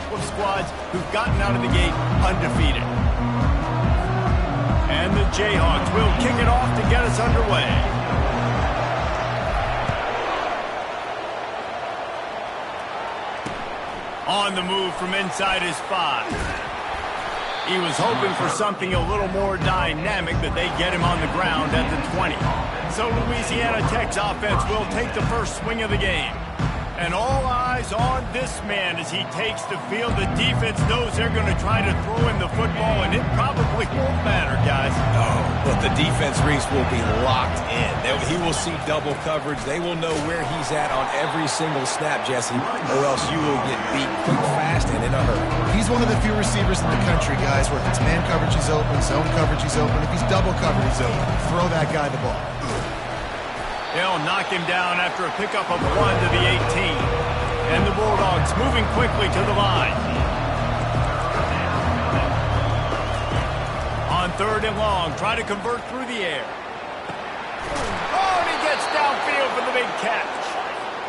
couple of squads who've gotten out of the gate undefeated. And the Jayhawks will kick it off to get us underway. On the move from inside his 5. He was hoping for something a little more dynamic, but they get him on the ground at the 20. So Louisiana Tech's offense will take the first swing of the game. And all eyes on this man as he takes the field. The defense knows they're going to try to throw him the football, and it probably won't matter, guys. Oh, but the defense, Reese, will be locked in. He will see double coverage. They will know where he's at on every single snap, Jesse, or else you will get beat quick, fast, and in a hurry. He's one of the few receivers in the country, guys, where if it's man coverage, he's open, zone coverage, he's open. If he's double coverage, he's open. Throw that guy the ball. They'll knock him down after a pickup of 1 to the 18. And the Bulldogs moving quickly to the line. On 3rd and long, try to convert through the air. Oh, and he gets downfield for the big catch.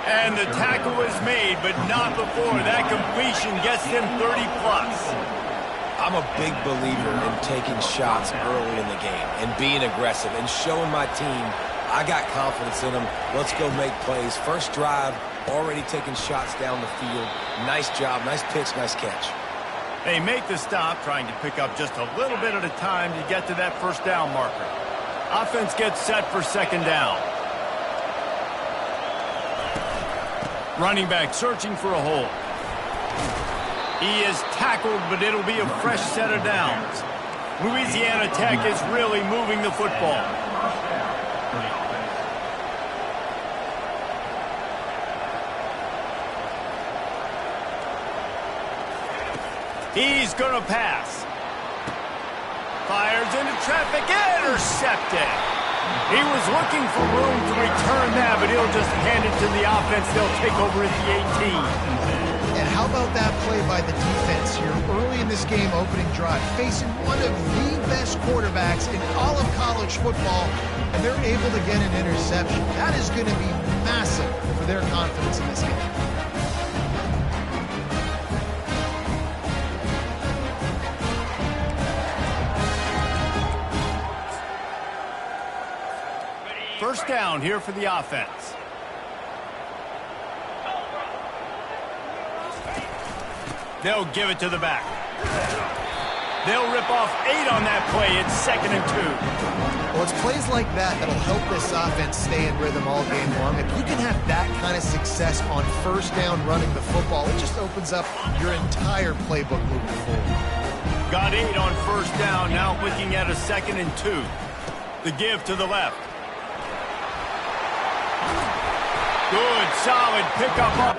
And the tackle is made, but not before that completion gets them 30-plus. I'm a big believer in taking shots early in the game and being aggressive and showing my team I got confidence in them. Let's go make plays. First drive, already taking shots down the field. Nice job, nice pitch, nice catch. They make the stop, trying to pick up just a little bit at a time to get to that first down marker. Offense gets set for 2nd down. Running back searching for a hole. He is tackled, but it'll be a fresh set of downs. Louisiana Tech is really moving the football. He's going to pass. Fires into traffic. Intercepted. He was looking for room to return that, but he'll just hand it to the offense. They'll take over at the 18. And how about that play by the defense here early in this game, opening drive, facing one of the best quarterbacks in all of college football, and they're able to get an interception. That is going to be massive for their confidence in this game. First down here for the offense. They'll give it to the back. They'll rip off 8 on that play. It's 2nd and 2. Well, it's plays like that that'll help this offense stay in rhythm all game long. If you can have that kind of success on first down running the football, it just opens up your entire playbook moving forward. Got 8 on first down. Now looking at a 2nd and 2. The give to the left. Good, solid pickup up.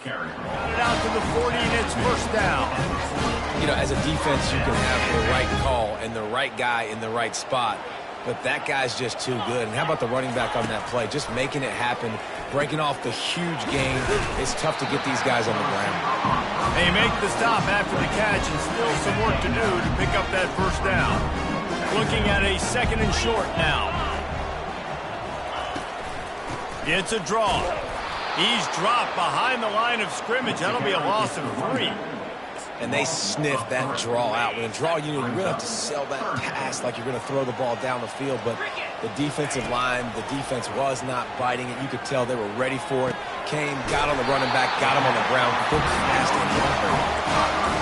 Got it out to the 40, and it's first down. You know, as a defense, you can have the right call and the right guy in the right spot, but that guy's just too good. And how about the running back on that play? Just making it happen, breaking off the huge gain. It's tough to get these guys on the ground. They make the stop after the catch, and still some work to do to pick up that first down. Looking at a 2nd and short now. It's a draw. He's dropped behind the line of scrimmage. That'll be a loss of 3. And they sniff that draw out. When a draw, you really have to sell that pass like you're going to throw the ball down the field. But the defensive line, the defense was not biting it. You could tell they were ready for it. Came, got on the running back, got him on the ground, quick, fast, and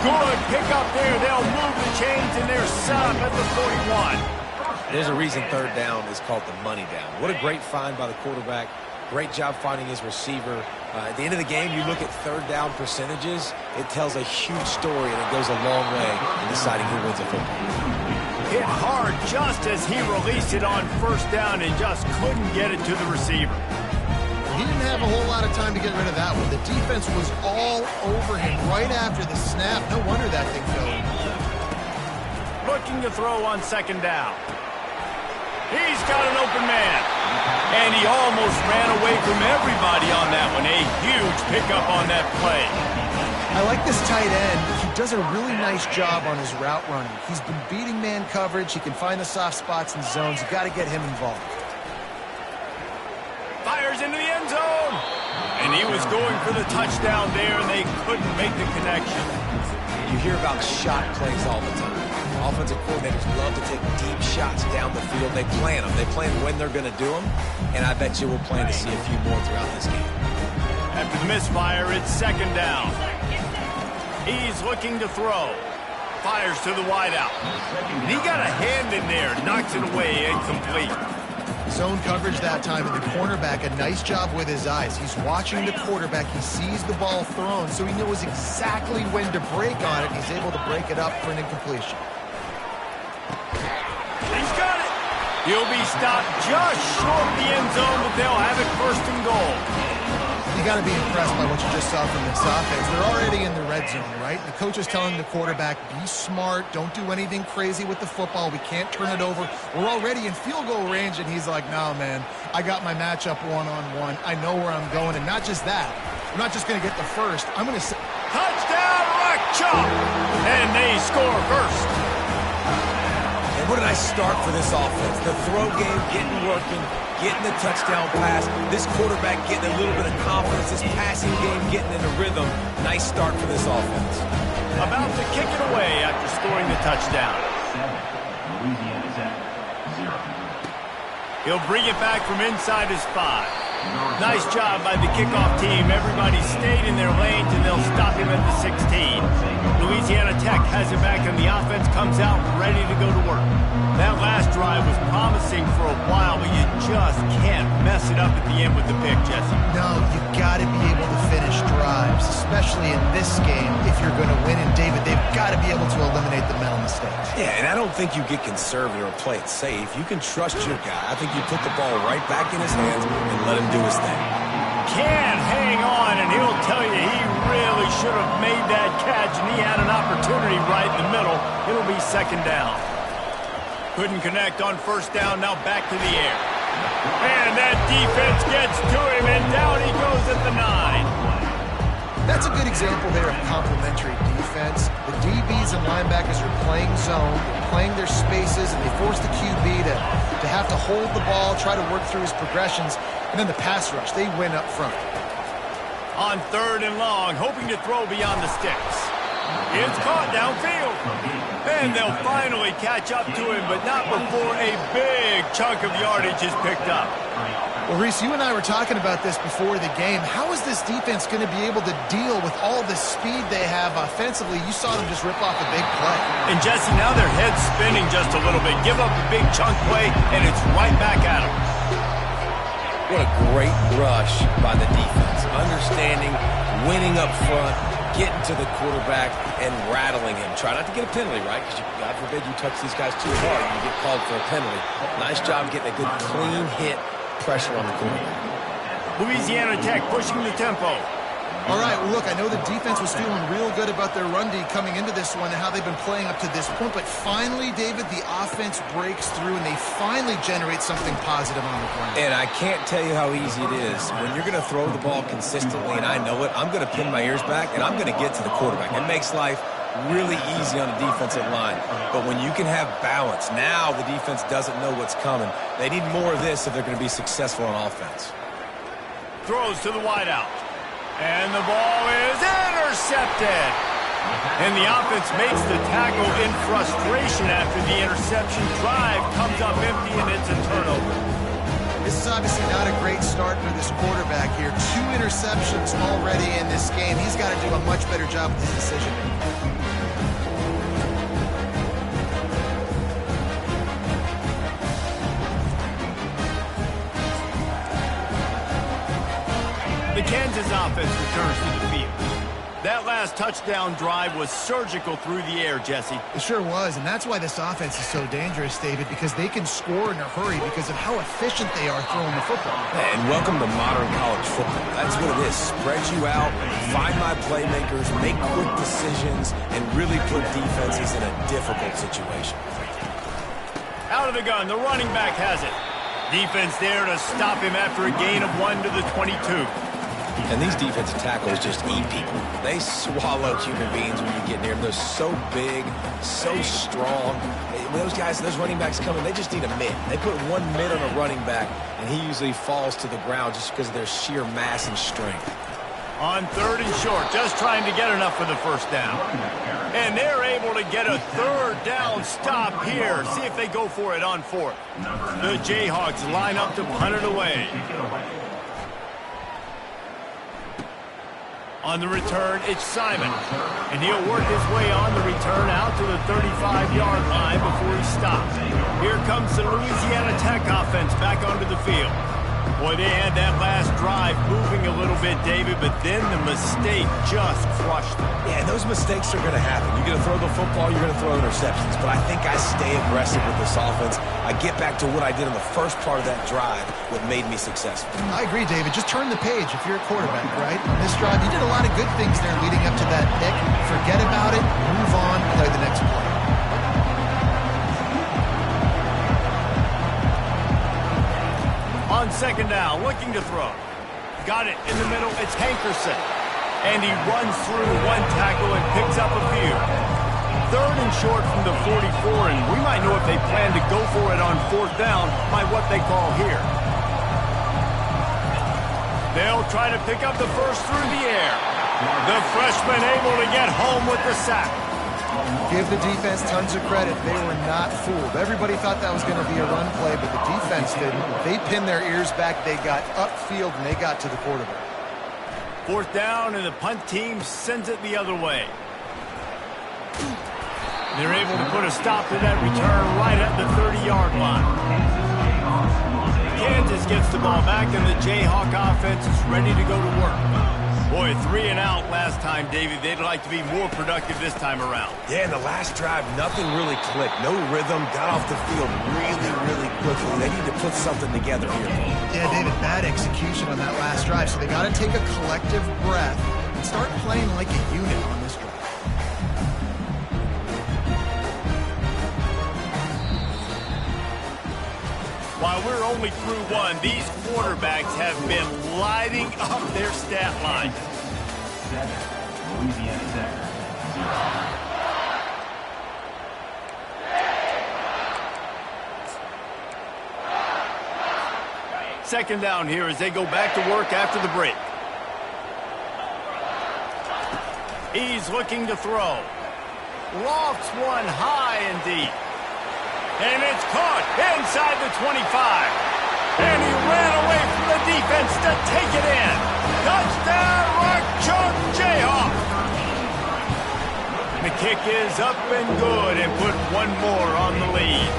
good pick up there. They'll move the chains, and they're set up at the 41. There's a reason 3rd down is called the money down. What a great find by the quarterback. Great job finding his receiver. At the end of the game, you look at 3rd down percentages. It tells a huge story, and it goes a long way in deciding who wins a football. Hit hard just as he released it on first down and just couldn't get it to the receiver. have a whole lot of time to get rid of that one. The defense was all over him right after the snap. No wonder that thing fell in. Looking to throw on second down. He's got an open man. And he almost ran away from everybody on that one. A huge pickup on that play. I like this tight end. He does a really nice job on his route running. He's been beating man coverage. He can find the soft spots and zones. You got to get him involved. Fires into the end zone. And he was going for the touchdown there, and they couldn't make the connection. You hear about shot plays all the time. Offensive coordinators love to take deep shots down the field. They plan them. They plan when they're going to do them. And I bet you we'll plan to see a few more throughout this game. After the misfire, it's second down. He's looking to throw. Fires to the wideout. And he got a hand in there. Knocks it away. Incomplete. Zone coverage that time, and the cornerback, a nice job with his eyes. He's watching the quarterback. He sees the ball thrown, so he knows exactly when to break on it. He's able to break it up for an incompletion. He's got it. He'll be stopped just short of the end zone, but they'll have it first and goal. You got to be impressed by what you just saw from this offense. They're already in the red zone, right? The coach is telling the quarterback, be smart, don't do anything crazy with the football. We can't turn it over. We're already in field goal range, and he's like, no, man, I got my matchup one-on-one. I know where I'm going, and not just that. I'm not just going to get the first. I'm going to say, touchdown, Rock Chalk! And they score first. And what a nice start for this offense. The throw game getting working, getting the touchdown pass. This quarterback getting a little bit of confidence. This passing game getting in a rhythm. Nice start for this offense. About to kick it away after scoring the touchdown. He'll bring it back from inside his 5. Nice job by the kickoff team. Everybody stayed in their lanes, and they'll stop him at the 16. Louisiana Tech has it back, and the offense comes out ready to go to work. That last drive was promising for a while, but you just can't mess it up at the end with the pick, Jesse. no, you got to be able to finish drives, especially in this game. If you're going to win, and David, they've got to be able to eliminate the mental mistakes. Yeah, and I don't think you get conservative or play it safe. You can trust your guy. I think you put the ball right back in his hands and let him do his thing. Can't hang on, and he'll tell you he really should have made that catch, and he had an opportunity right in the middle. It'll be second down. Couldn't connect on first down, now back to the air. And that defense gets to him, and down he goes at the 9. That's a good example there of complementary defense. The DBs and linebackers are playing zone, they're playing their spaces, and they force the QB to have to hold the ball, try to work through his progressions, and then the pass rush, they win up front. On third and long, hoping to throw beyond the sticks. It's caught downfield. And they'll finally catch up to him, but not before a big chunk of yardage is picked up. Well, Reese, you and I were talking about this before the game. How is this defense going to be able to deal with all the speed they have offensively? You saw them just rip off a big play. And, Jesse, now their head's spinning just a little bit. Give up a big chunk play, and it's right back at them. What a great rush by the defense. Understanding, winning up front, getting to the quarterback, and rattling him. Try not to get a penalty, right? Because, God forbid, you touch these guys too hard and you get called for a penalty. Nice job getting a good clean hit. Pressure on the quarterback. Louisiana Tech pushing the tempo. All right, well, look, I know the defense was feeling real good about their run D coming into this one and how they've been playing up to this point, but finally, David, the offense breaks through and they finally generate something positive on the ground. And I can't tell you how easy it is. When you're going to throw the ball consistently, and I know it, I'm going to pin my ears back and I'm going to get to the quarterback. It makes life really easy on the defensive line. But when you can have balance, now the defense doesn't know what's coming. They need more of this if they're going to be successful on offense. Throws to the wideout. And the ball is intercepted. And the offense makes the tackle in frustration after the interception. Drive comes up empty, and it's a turnover. This is obviously not a great start for this quarterback here. 2 interceptions already in this game. He's got to do a much better job with his decision. The Kansas offense returns to the field. That last touchdown drive was surgical through the air, Jesse. It sure was, and that's why this offense is so dangerous, David, because they can score in a hurry because of how efficient they are throwing the football. And welcome to modern college football. That's what it is. Spread you out, find my playmakers, make quick decisions, and really put defenses in a difficult situation. Out of the gun, the running back has it. Defense there to stop him after a gain of 1 to the 22. And these defensive tackles just eat people. They swallow human beings when you get near them. They're so big, so strong. When those guys, those running backs come in, they just need a mid. They put 1 mid on a running back, and he usually falls to the ground just because of their sheer mass and strength. On 3rd and short, just trying to get enough for the first down. And they're able to get a 3rd down stop here. See if they go for it on 4th. The Jayhawks line up to punt it away. On the return, it's Simon. And he'll work his way on the return out to the 35-yard line before he stops. Here comes the Louisiana Tech offense back onto the field. Boy, they had that last drive moving a little bit, David, but then the mistake just crushed them. Yeah, and those mistakes are going to happen. You're going to throw the football, you're going to throw interceptions. But I think I stay aggressive with this offense. I get back to what I did in the first part of that drive, what made me successful. I agree, David. Just turn the page if you're a quarterback, right? On this drive, you did a lot of good things there leading up to that pick. Forget about it, move on, play the next play. On 2nd down, looking to throw. Got it in the middle, it's Hankerson. And he runs through 1 tackle and picks up a few. 3rd and short from the 44, and we might know if they plan to go for it on 4th down by what they call here. They'll try to pick up the first through the air. The freshman able to get home with the sack. Give the defense tons of credit. They were not fooled. Everybody thought that was going to be a run play, but the defense didn't. They pinned their ears back. They got upfield, and they got to the quarterback. 4th down, and the punt team sends it the other way. They're able to put a stop to that return right at the 30-yard line. Kansas gets the ball back, and the Jayhawk offense is ready to go to work. Boy, 3 and out last time, David. They'd like to be more productive this time around. Yeah, in the last drive, nothing really clicked. No rhythm, got off the field really quickly. They need to put something together here. Yeah, David, bad execution on that last drive. So they got to take a collective breath and start playing like a unit on this drive. While we're only through 1, these quarterbacks have been lighting up their stat line. Second down here as they go back to work after the break. He's looking to throw. Lofts one high and deep. And it's caught inside the 25. And he ran away from the defense to take it in. Touchdown, Rock Chalk Jayhawk. The kick is up and good and put 1 more on the lead.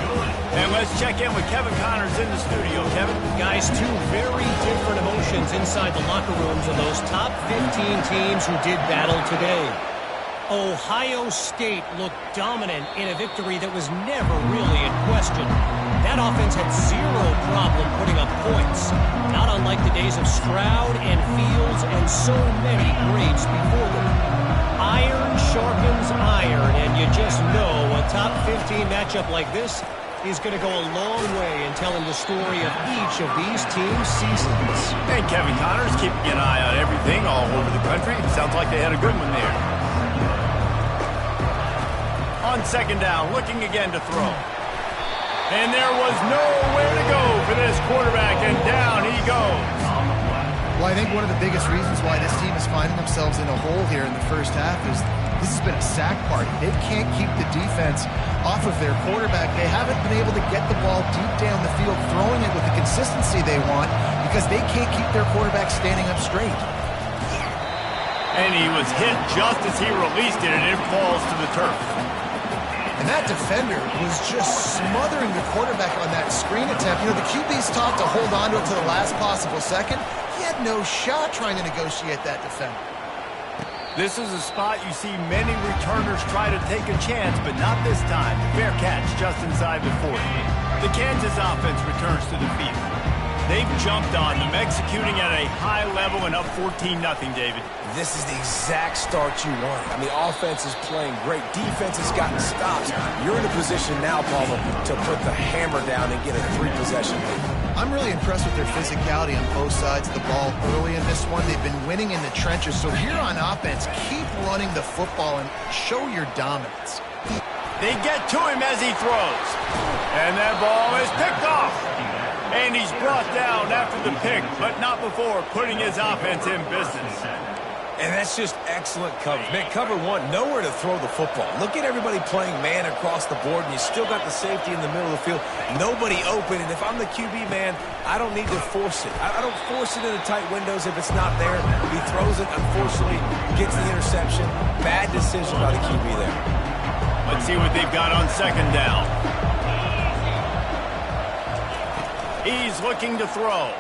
And let's check in with Kevin Connors in the studio. Kevin? Guys, 2 very different emotions inside the locker rooms of those top 15 teams who did battle today. Ohio State looked dominant in a victory that was never really in question. That offense had 0 problem putting up points, not unlike the days of Stroud and Fields and so many greats before them. Iron sharpens iron, and you just know a top 15 matchup like this is going to go a long way in telling the story of each of these teams' seasons. And Kevin Connors keeping an eye on everything all over the country. Sounds like they had a good one there. On 2nd down, looking again to throw. And there was nowhere to go for this quarterback, and down he goes. Well, I think one of the biggest reasons why this team is finding themselves in a hole here in the first half is this has been a sack party. They can't keep the defense off of their quarterback. They haven't been able to get the ball deep down the field, throwing it with the consistency they want because they can't keep their quarterback standing up straight. And he was hit just as he released it, and it falls to the turf. And that defender was just smothering the quarterback on that screen attempt. You know, the QB's taught to hold on to it to the last possible second. He had no shot trying to negotiate that defender. This is a spot you see many returners try to take a chance, but not this time. Fair catch just inside the 40. The Kansas offense returns to the field. They've jumped on them, executing at a high level and up 14-0, David. This is the exact start you want. I mean, offense is playing great. Defense has gotten stops. You're in a position now, Palmer, to put the hammer down and get a 3-possession lead. I'm really impressed with their physicality on both sides of the ball early in this one. They've been winning in the trenches. So here on offense, keep running the football and show your dominance. They get to him as he throws. And that ball is picked off. And he's brought down after the pick, but not before putting his offense in business. And that's just excellent coverage. Man, cover one, nowhere to throw the football. Look at everybody playing man across the board, and you still got the safety in the middle of the field. Nobody open, and if I'm the QB, man, I don't need to force it. I don't force it into tight windows if it's not there. He throws it, unfortunately, gets the interception. Bad decision by the QB there. Let's see what they've got on second down. He's looking to throw.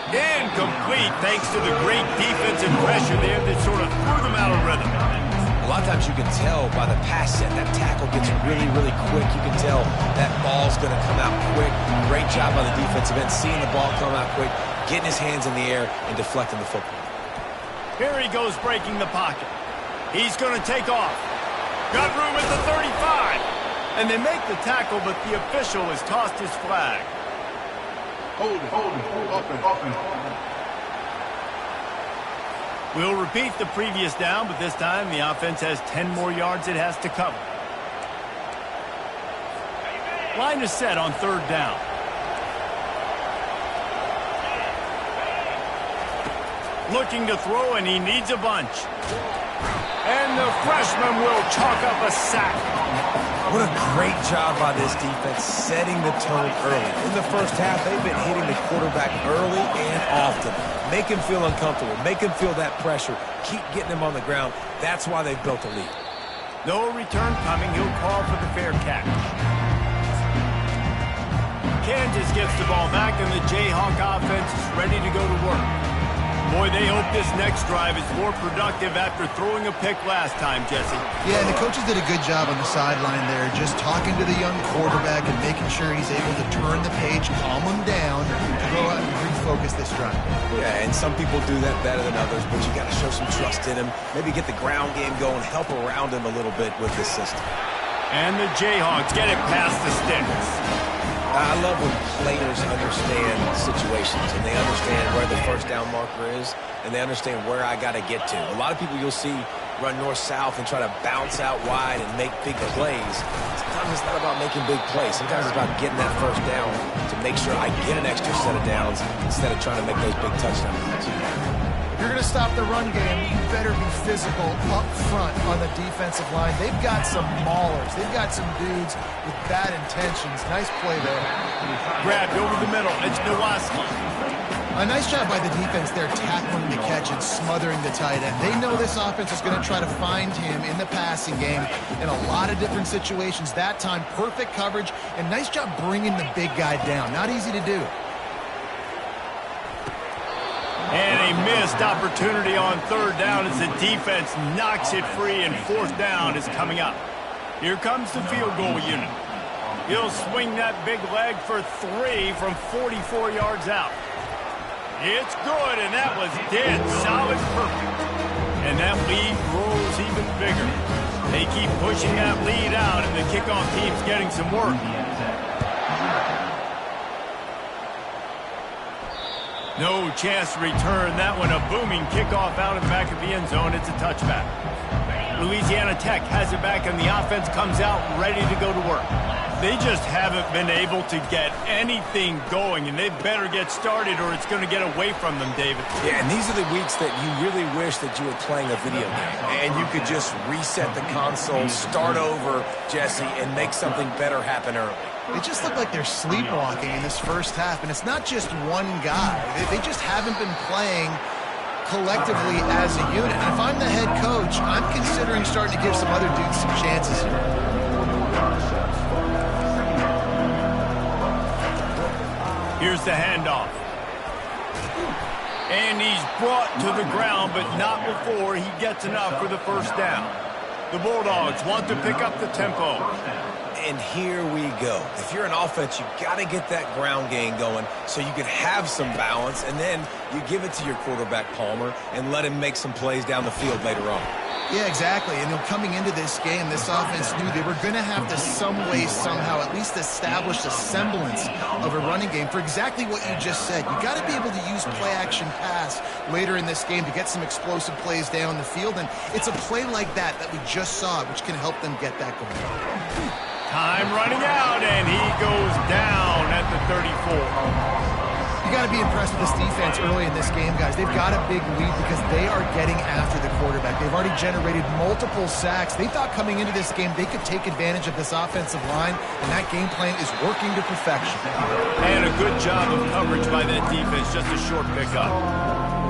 Incomplete thanks to the great defensive pressure there that sort of threw them out of rhythm. A lot of times you can tell by the pass set, that tackle gets really, really quick. You can tell that ball's going to come out quick. Great job by the defensive end, seeing the ball come out quick, getting his hands in the air, and deflecting the football. Here he goes breaking the pocket. He's going to take off. Got room at the 35. And they make the tackle, but the official has tossed his flag. Hold it. We'll repeat the previous down, but this time the offense has 10 more yards it has to cover. Line is set on third down. Looking to throw, and he needs a bunch. And the freshman will chalk up a sack. What a great job by this defense, setting the tone early. In the first half, they've been hitting the quarterback early and often. Make him feel uncomfortable. Make him feel that pressure. Keep getting him on the ground. That's why they've built a lead. No return coming. He'll call for the fair catch. Kansas gets the ball back, and the Jayhawk offense is ready to go to work. Boy, they hope this next drive is more productive after throwing a pick last time, Jesse. Yeah, and the coaches did a good job on the sideline there, just talking to the young quarterback and making sure he's able to turn the page, calm him down, to go out and refocus this drive. Yeah, and some people do that better than others, but you got to show some trust in him. Maybe get the ground game going, help around him a little bit with this system. And the Jayhawks get it past the sticks. I love when players understand situations and they understand where the first down marker is and they understand where I got to get to. A lot of people you'll see run north-south and try to bounce out wide and make big plays. Sometimes it's not about making big plays. Sometimes it's about getting that first down to make sure I get an extra set of downs instead of trying to make those big touchdown runs. If you're going to stop the run game, you better be physical up front on the defensive line. They've got some maulers. They've got some dudes with bad intentions. Nice play there. Grabbed over the middle. It's Nowaski. A nice job by the defense there, tackling the catch and smothering the tight end. They know this offense is going to try to find him in the passing game in a lot of different situations. That time, perfect coverage, and nice job bringing the big guy down. Not easy to do. And a missed opportunity on third down as the defense knocks it free, and fourth down is coming up. Here comes the field goal unit. He'll swing that big leg for 3 from 44 yards out. It's good, and that was dead solid perfect. And that lead grows even bigger. They keep pushing that lead out, and the kickoff team's getting some work. No chance to return that one. A booming kickoff out of the back of the end zone. It's a touchback. Louisiana Tech has it back, and the offense comes out ready to go to work. They just haven't been able to get anything going, and they better get started or it's going to get away from them, David. Yeah, and these are the weeks that you really wish that you were playing a video game, and you could just reset the console, start over, Jesse, and make something better happen early. They just look like they're sleepwalking in this first half, and it's not just one guy. They just haven't been playing collectively as a unit. And if I'm the head coach, I'm considering starting to give some other dudes some chances here. Here's the handoff. And he's brought to the ground, but not before he gets enough for the first down. The Bulldogs want to pick up the tempo. And here we go. If you're an offense, you got to get that ground game going so you can have some balance, and then you give it to your quarterback, Palmer, and let him make some plays down the field later on. Yeah, exactly. And coming into this game, this offense knew they were going to have to some way, somehow, at least establish a semblance of a running game for exactly what you just said. You got to be able to use play-action pass later in this game to get some explosive plays down the field. And it's a play like that we just saw, which can help them get that going. Time running out, and he goes down at the 34. You got to be impressed with this defense early in this game, guys. They've got a big lead because they are getting after the quarterback. They've already generated multiple sacks. They thought coming into this game they could take advantage of this offensive line, and that game plan is working to perfection. And a good job of coverage by that defense, just a short pickup.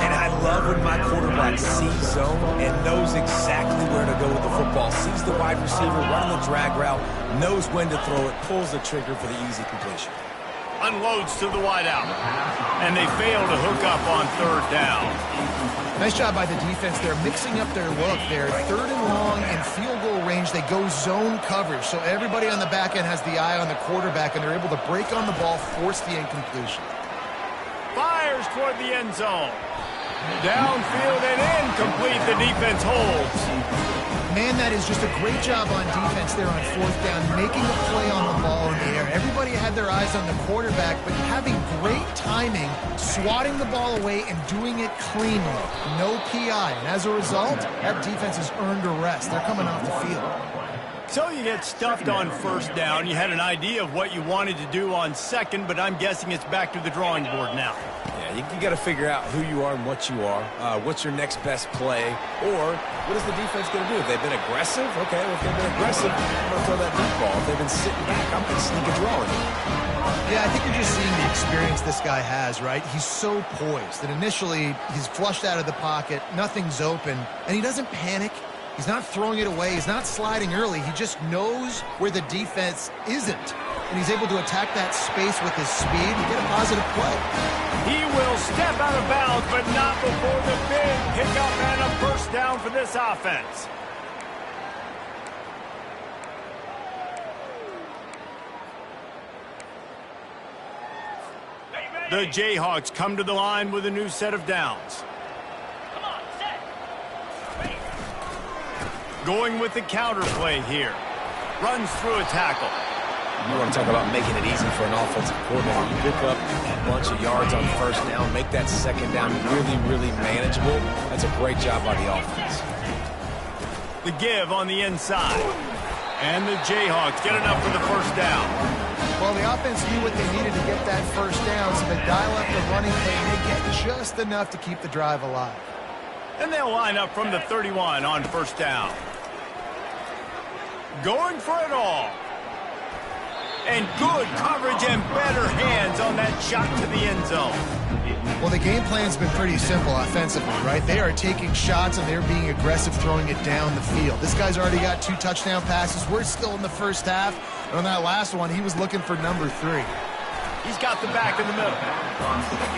And I love when my quarterback sees zone and knows exactly where to go with the football. Sees the wide receiver running the drag route, knows when to throw it, pulls the trigger for the easy completion. Unloads to the wideout. And they fail to hook up on third down. Nice job by the defense there, mixing up their look there. Third and long in field goal range, they go zone coverage. So everybody on the back end has the eye on the quarterback, and they're able to break on the ball, force the incompletion. Fires toward the end zone. Downfield and incomplete. The defense holds. Man, that is just a great job on defense there on fourth down, making a play on the ball in the air. Everybody had their eyes on the quarterback, but having great timing, swatting the ball away and doing it cleanly. No PI. And as a result, that defense has earned a rest. They're coming off the field. So you get stuffed on first down. You had an idea of what you wanted to do on second, but I'm guessing it's back to the drawing board now. Yeah, you got to figure out who you are and what you are. What's your next best play? Or what is the defense going to do? If they've been aggressive, okay, well, if they've been aggressive, I'm going to throw that deep ball. If they've been sitting back, I'm going to sneak a draw in. Yeah, I think you're just seeing the experience this guy has, right? He's so poised that initially he's flushed out of the pocket, nothing's open, and he doesn't panic. He's not throwing it away. He's not sliding early. He just knows where the defense isn't. And he's able to attack that space with his speed and get a positive play. He will step out of bounds, but not before the big pickup and a first down for this offense. The Jayhawks come to the line with a new set of downs. Going with the counter play here. Runs through a tackle. You want to talk about making it easy for an offensive coordinator. You pick up a bunch of yards on first down, make that second down really, really manageable. That's a great job by the offense. The give on the inside. And the Jayhawks get enough for the first down. Well, the offense knew what they needed to get that first down, so they dial up the running play, and they get just enough to keep the drive alive. And they'll line up from the 31 on first down. Going for it all. And good coverage and better hands on that shot to the end zone. Well, the game plan's been pretty simple offensively, right? They are taking shots and they're being aggressive, throwing it down the field. This guy's already got 2 touchdown passes. We're still in the first half. And on that last one, he was looking for number 3. He's got the back in the middle.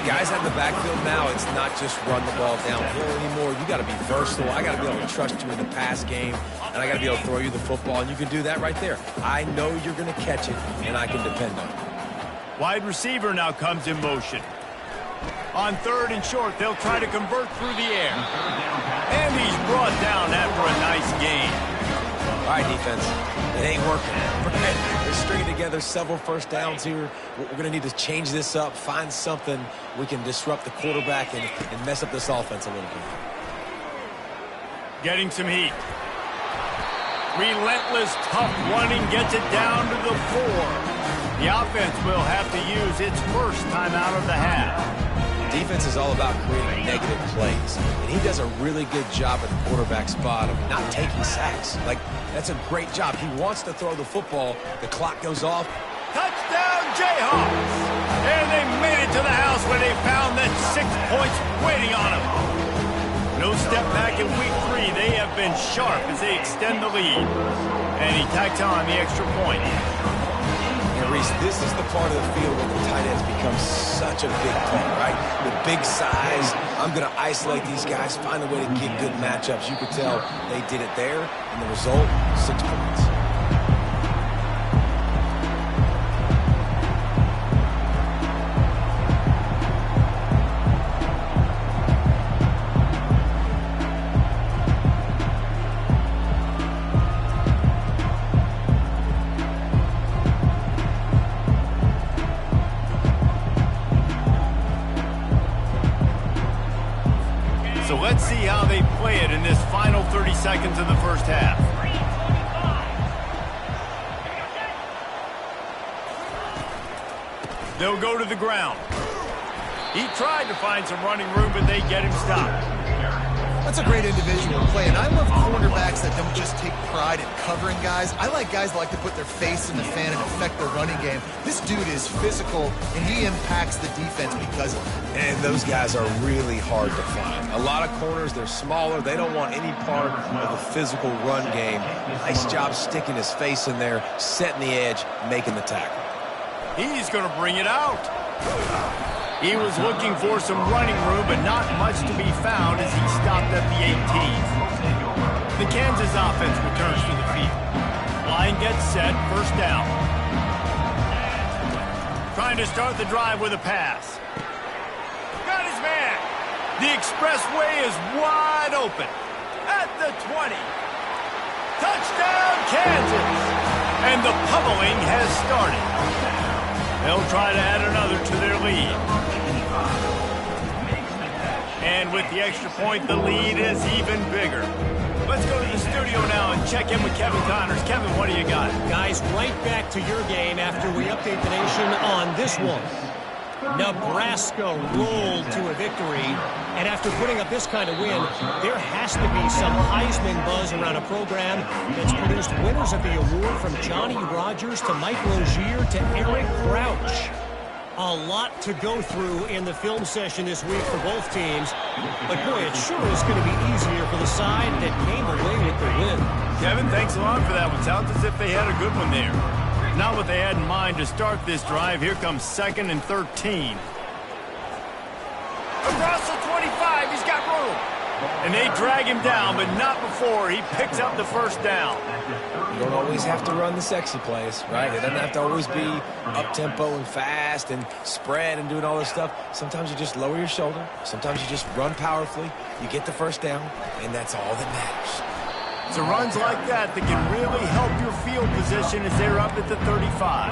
Guys out in the backfield now, it's not just run the ball downhill anymore. You got to be versatile. I got to be able to trust you in the pass game, and I got to be able to throw you the football, and you can do that right there. I know you're going to catch it, and I can depend on it. Wide receiver now comes in motion. On third and short, they'll try to convert through the air. And he's brought down after a nice gain. All right, defense. It ain't working. They're stringing together several first downs here. We're going to need to change this up, find something we can disrupt the quarterback and mess up this offense a little bit. Getting some heat. Relentless, tough running gets it down to the 4. The offense will have to use its first time out of the half. Defense is all about creating negative plays, and he does a really good job at the quarterback spot of not taking sacks. Like, that's a great job. He wants to throw the football. The clock goes off. Touchdown, Jayhawks! And they made it to the house where they found that 6 points waiting on them. No step back in week 3. They have been sharp as they extend the lead. And he tacks on the extra point. And Reese, this is the part of the field where the tight ends become such a big part, right? With big size, I'm going to isolate these guys, find a way to get good matchups. You could tell they did it there, and the result, 6 points. So let's see how they play it in this final 30 seconds of the first half. They'll go to the ground. He tried to find some running room, but they get him stopped. That's a great individual play, and I love cornerbacks that don't just take pride in covering guys. I like guys that like to put their face in the fan and affect the running game. This dude is physical, and he impacts the defense because of it. And those guys are really hard to find. A lot of corners, they're smaller. They don't want any part of the physical run game. Nice job sticking his face in there, setting the edge, making the tackle. He's going to bring it out. He was looking for some running room, but not much to be found as he stopped at the 18. The Kansas offense returns to the field. Line gets set, first down. Trying to start the drive with a pass. Got his man. The expressway is wide open. At the 20. Touchdown, Kansas. And the pummeling has started. They'll try to add another to their lead. And with the extra point, the lead is even bigger. Let's go to the studio now and check in with Kevin Connors. Kevin, what do you got? Guys, right back to your game after we update the nation on this one. Nebraska rolled to a victory, and after putting up this kind of win, there has to be some Heisman buzz around a program that's produced winners of the award from Johnny Rodgers to Mike Rozier to Eric Crouch. A lot to go through in the film session this week for both teams, but boy, it sure is going to be easier for the side that came away with the win. Kevin, thanks a lot for that one. Sounds as if they had a good one there. Not what they had in mind to start this drive. Here comes 2nd and 13. Across the 25, he's got room. And they drag him down, but not before he picks up the first down. You don't always have to run the sexy plays, right? It doesn't have to always be up-tempo and fast and spread and doing all this stuff. Sometimes you just lower your shoulder. Sometimes you just run powerfully. You get the first down, and that's all that matters. It's runs like that can really help your field position as they're up at the 35.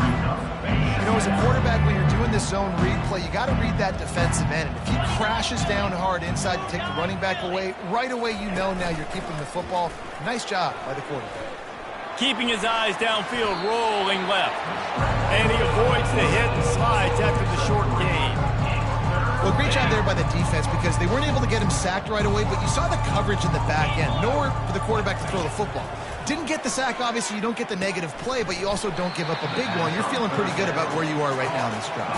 You know, as a quarterback, when you're doing this zone read play, you got to read that defensive end. And if he crashes down hard inside to take the running back away, right away you know now you're keeping the football. Nice job by the quarterback. Keeping his eyes downfield, rolling left. And he avoids the hit and slides after the short gain. Well, great job there by the defense because they weren't able to get him sacked right away, but you saw the coverage in the back end. Nowhere for the quarterback to throw the football. Didn't get the sack, obviously. You don't get the negative play, but you also don't give up a big one. You're feeling pretty good about where you are right now in this drive.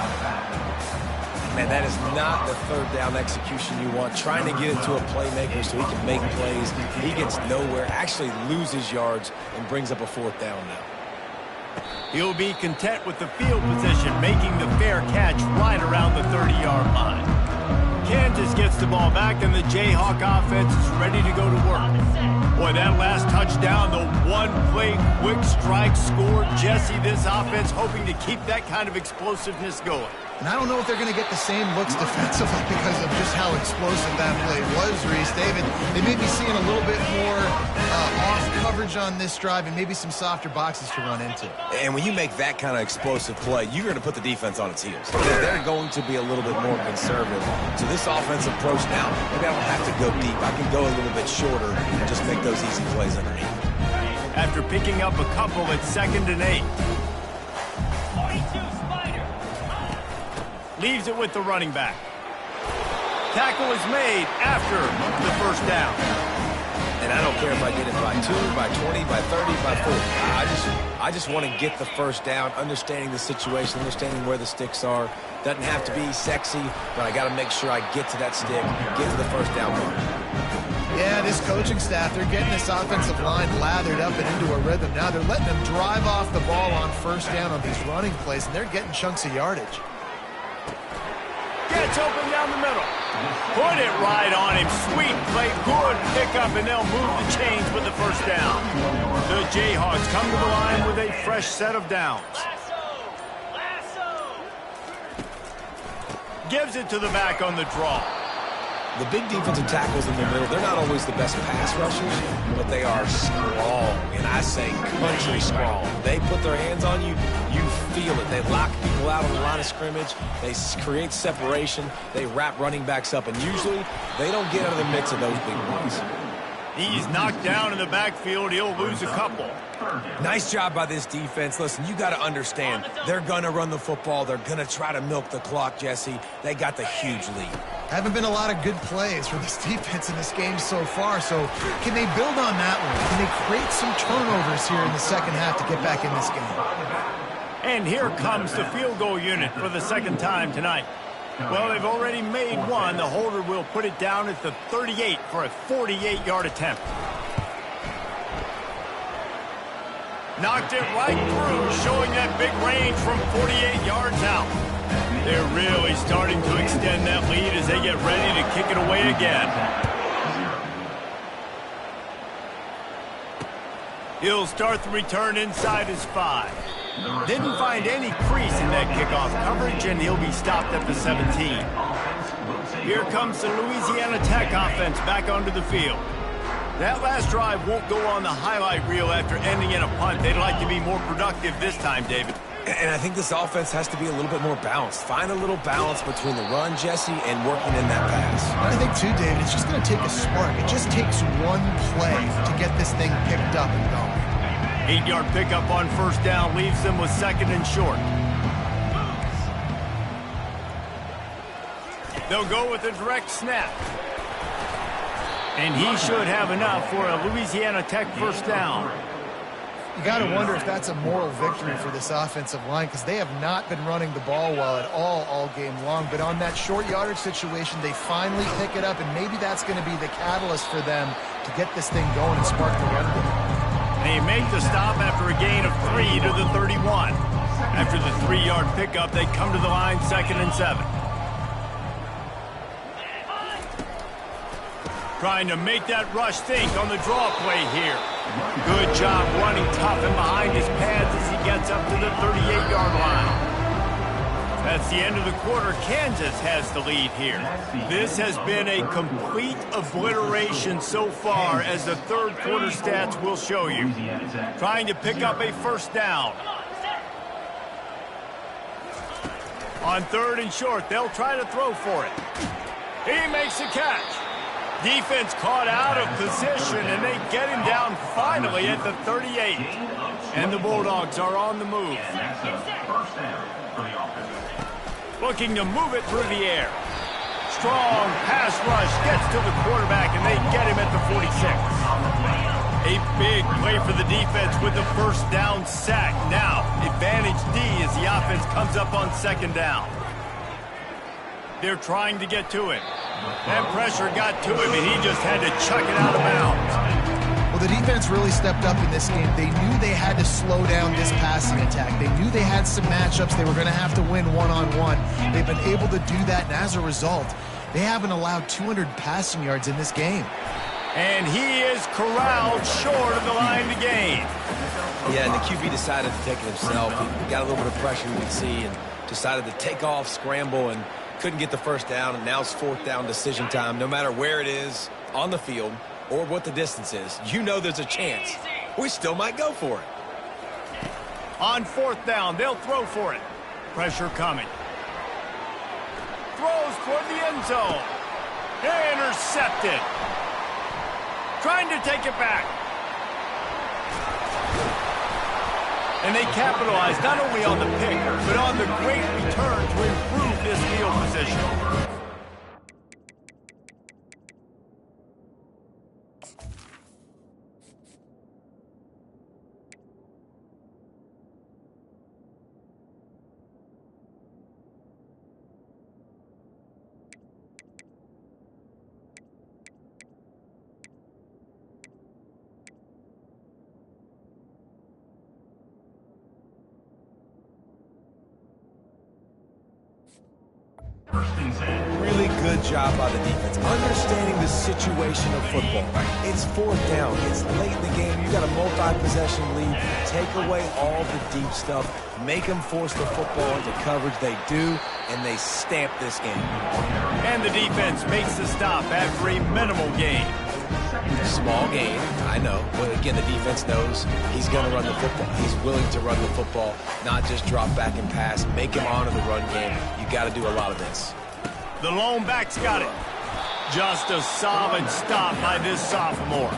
Man, that is not the third down execution you want. Trying to get it to a playmaker so he can make plays. He gets nowhere, actually loses yards, and brings up a 4th down now. He'll be content with the field position, making the fair catch right around the 30-yard line. Kansas gets the ball back, and the Jayhawk offense is ready to go to work. Boy, that last touchdown, the one-play quick strike score. Jesse, this offense hoping to keep that kind of explosiveness going. And I don't know if they're going to get the same looks defensively because of just how explosive that play was, Reese. David, they may be seeing a little bit more off coverage on this drive and maybe some softer boxes to run into. And when you make that kind of explosive play, you're going to put the defense on its heels. They're going to be a little bit more conservative. So this offensive approach now, maybe I don't have to go deep. I can go a little bit shorter and just make those easy plays underneath. After picking up a couple at 2nd and 8. Leaves it with the running back. Tackle is made after the first down. And I don't care if I get it by 2, by 20, by 30, by 40. I just want to get the first down, understanding the situation, understanding where the sticks are. Doesn't have to be sexy, but I got to make sure I get to that stick, get to the first down mark. Yeah, this coaching staff, they're getting this offensive line lathered up and into a rhythm. Now they're letting them drive off the ball on first down on these running plays, and they're getting chunks of yardage. Gets open down the middle. Put it right on him. Sweet play, good pickup, and they'll move the chains with the first down. The Jayhawks come to the line with a fresh set of downs. Gives it to the back on the draw. The big defensive tackles in the middle, they're not always the best pass rushers, but they are strong, and I say country strong. They put their hands on you, you feel it. They lock people out on the line of scrimmage. They create separation. They wrap running backs up, and usually they don't get out of the mix of those big ones. He's knocked down in the backfield. He'll lose a couple. Nice job by this defense. Listen, you got to understand, they're going to run the football. They're going to try to milk the clock, Jesse. They got the huge lead. Haven't been a lot of good plays for this defense in this game so far, so can they build on that one? Can they create some turnovers here in the second half to get back in this game? And here comes the field goal unit for the second time tonight. Well, they've already made one. The holder will put it down at the 38 for a 48-yard attempt. Knocked it right through, showing that big range from 48 yards out. They're really starting to extend that lead as they get ready to kick it away again. He'll start the return inside his 5. Didn't find any crease in that kickoff coverage, and he'll be stopped at the 17. Here comes the Louisiana Tech offense back onto the field. That last drive won't go on the highlight reel after ending in a punt. They'd like to be more productive this time, David. And I think this offense has to be a little bit more balanced. Find a little balance between the run, Jesse, and working in that pass. I think, too, David, it's just going to take a spark. It just takes one play to get this thing picked up and going. 8-yard pickup on first down leaves them with second and short. They'll go with a direct snap. And he should have enough for a Louisiana Tech first down. You got to wonder if that's a moral victory for this offensive line, because they have not been running the ball well at all game long. But on that short yardage situation, they finally pick it up, and maybe that's going to be the catalyst for them to get this thing going and spark the run game. They make the stop after a gain of 3 to the 31. After the 3-yard pickup, they come to the line second and 7. Trying to make that rush think on the draw play here. Good job running tough and behind his pads as he gets up to the 38-yard line. That's the end of the quarter. Kansas has the lead here. This has been a complete obliteration so far, as the third quarter stats will show you. Trying to pick up a first down. On third and short, they'll try to throw for it. He makes the catch. Defense caught out of position, and they get him down finally at the 38. And the Bulldogs are on the move. Looking to move it through the air. Strong pass rush gets to the quarterback, and they get him at the 46. A big play for the defense with the first down sack. Now, advantage D as the offense comes up on second down. They're trying to get to it. That pressure got to him, and he just had to chuck it out of bounds. Well, the defense really stepped up in this game. They knew they had to slow down this passing attack. They knew they had some matchups they were going to have to win one-on-one. They've been able to do that, and as a result, they haven't allowed 200 passing yards in this game. And he is corralled short of the line to gain. Yeah, and the QB decided to take it himself. He got a little bit of pressure, you can see, and decided to take off, scramble, and couldn't get the first down, and now it's fourth down decision time. No matter where it is on the field or what the distance is, you know there's a chance. We still might go for it. On fourth down, they'll throw for it. Pressure coming. Throws toward the end zone. Intercepted. Trying to take it back. And they capitalize not only on the pick, but on the great return to improve this field position. job by the defense, understanding the situation of football. It's fourth down. It's late in the game. You got a multi-possession lead. Take away all the deep stuff. Make them force the football into coverage. They do, and they stamp this game. And the defense makes the stop after a minimal gain. Small gain, I know. But again, the defense knows he's going to run the football. He's willing to run the football, not just drop back and pass. Make him honor the run game. You got to do a lot of this. The lone back's got it. Just a solid stop by this sophomore.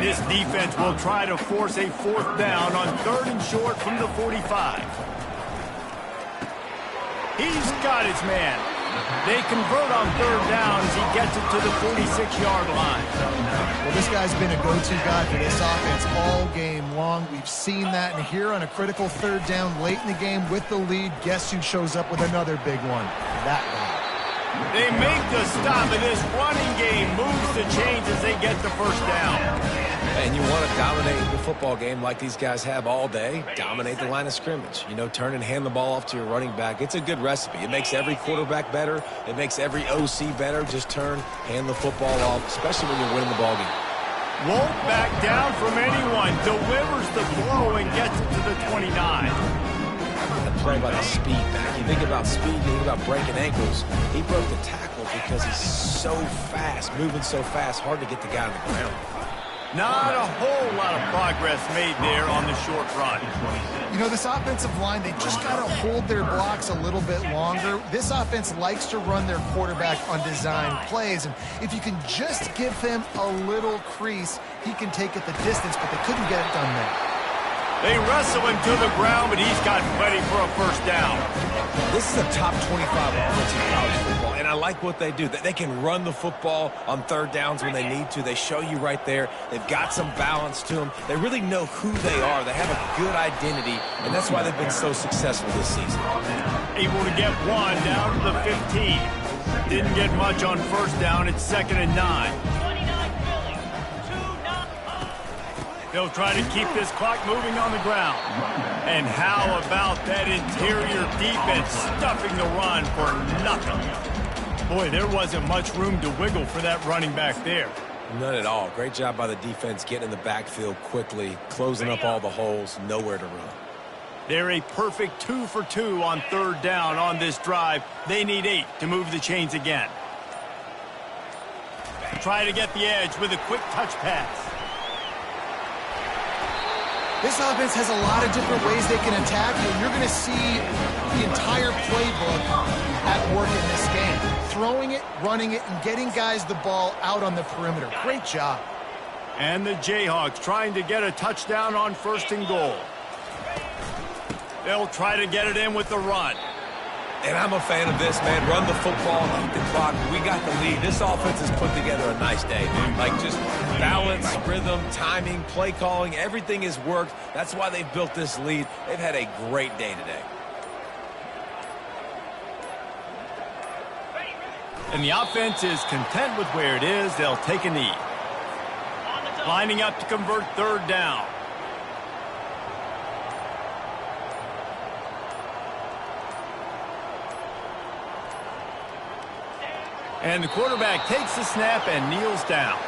This defense will try to force a fourth down on 3rd and short from the 45. He's got his man. They convert on 3rd down as he gets it to the 46-yard line. Well, this guy's been a go-to guy for this offense all game long. We've seen that, and here on a critical 3rd down late in the game with the lead, guess who shows up with another big one? That guy. They make the stop, and this running game moves the chains as they get the first down. And you want to dominate the football game like these guys have all day. Dominate the line of scrimmage. You know, turn and hand the ball off to your running back. It's a good recipe. It makes every quarterback better. It makes every OC better. Just turn, hand the football off, especially when you're winning the ball game. Won't back down from anyone. Delivers the blow and gets it to the 29. That play by the speed back. You think about speed, you think about breaking ankles. He broke the tackle because he's so fast, moving so fast, hard to get the guy on the ground. Not a whole lot of progress made there on the short run. You know, this offensive line, they just got to hold their blocks a little bit longer. This offense likes to run their quarterback on design plays, and if you can just give him a little crease, he can take it the distance, but they couldn't get it done there. They wrestle him to the ground, but he's got plenty for a first down. This is a top 25 offense in college football, and I like what they do. They can run the football on 3rd downs when they need to. They show you right there. They've got some balance to them. They really know who they are. They have a good identity, and that's why they've been so successful this season. Able to get one down to the 15. Didn't get much on first down. It's 2nd and 9. They'll try to keep this clock moving on the ground. And how about that interior defense stuffing the run for nothing? Boy, there wasn't much room to wiggle for that running back there. None at all. Great job by the defense getting in the backfield quickly, closing up all the holes, nowhere to run. They're a perfect 2 for 2 on 3rd down on this drive. They need 8 to move the chains again. Try to get the edge with a quick touch pass. This offense has a lot of different ways they can attack you. You're going to see the entire playbook at work in this game. Throwing it, running it, and getting guys the ball out on the perimeter. Great job. And the Jayhawks trying to get a touchdown on 1st and goal. They'll try to get it in with the run. And I'm a fan of this, man. Run the football, keep the clock. We got the lead. This offense has put together a nice day, dude. Like, just balance, rhythm, timing, play calling, everything has worked. That's why they've built this lead. They've had a great day today. And the offense is content with where it is. They'll take a knee. Lining up to convert 3rd down. And the quarterback takes the snap and kneels down.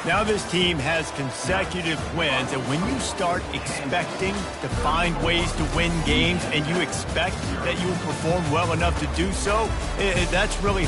Now this team has consecutive wins, and when you start expecting to find ways to win games and you expect that you will perform well enough to do so, that's really